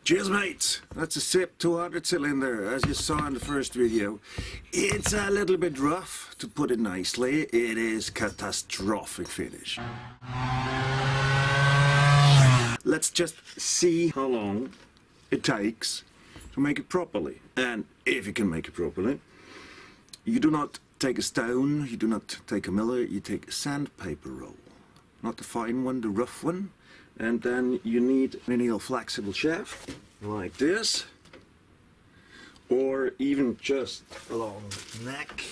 Cheers mates, that's a SIP 200 cylinder as you saw in the first video. It's a little bit rough, to put it nicely. It is catastrophic finish. Let's just see how long it takes to make it properly. And if you can make it properly, you do not take a stone, you do not take a miller, you take a sandpaper roll. Not the fine one, the rough one. And then you need a lineal flexible shaft, like this. Or even just along the neck.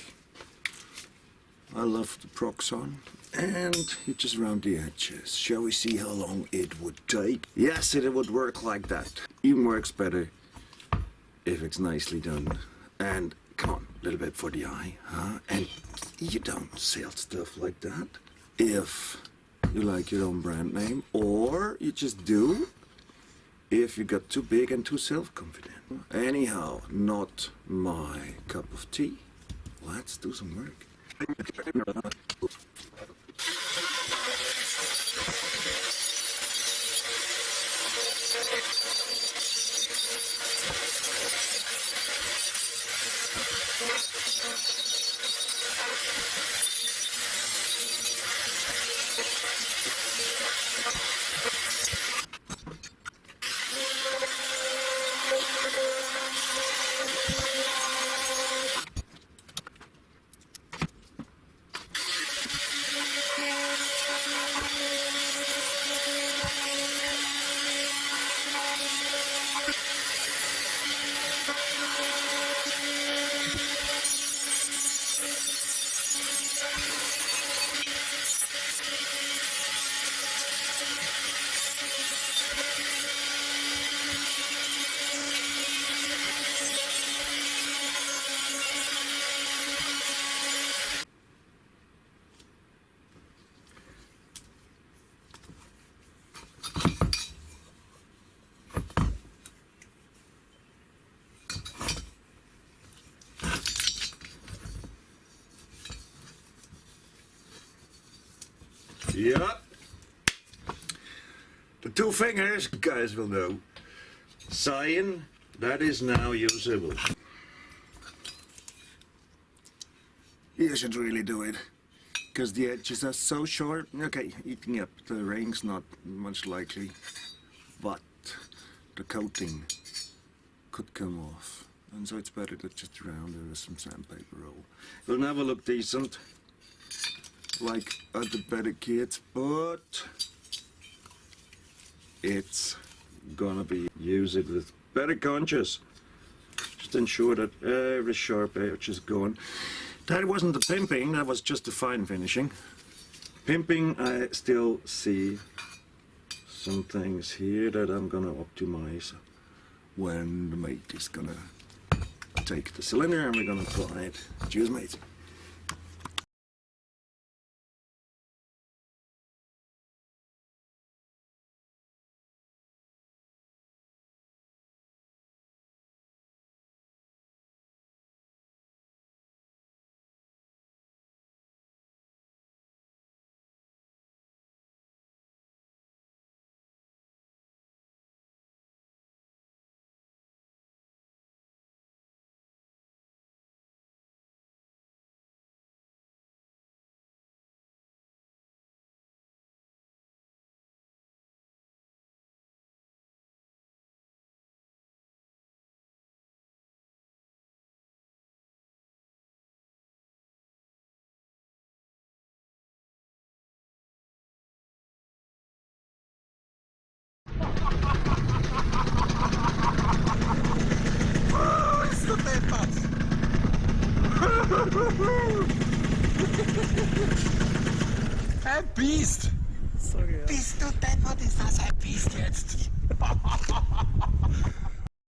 I love the Proxon. And you just round the edges. Shall we see how long it would take? Yes, it would work like that. Even works better if it's nicely done. And come on, a little bit for the eye, huh? And you don't sell stuff like that if you like your own brand name, or you just do if you got too big and too self-confident. Anyhow, not my cup of tea. Let's do some work. Yeah, the two fingers, guys will know. Cyan, that is now usable. You should really do it, because the edges are so short. Okay, eating up the ring's not much likely, but the coating could come off. And so it's better to just round it with some sandpaper roll. It'll never look decent like other better kits, but it's gonna be use it with better conscience. Just ensure that every sharp edge is gone. That wasn't the pimping, that was just the fine finishing. Pimping, I still see some things here that I'm gonna optimize when the mate is gonna take the cylinder and we're gonna apply it. Cheers mate. Ein Biest! Sorry. Bist du deppert, ist das ein Biest jetzt?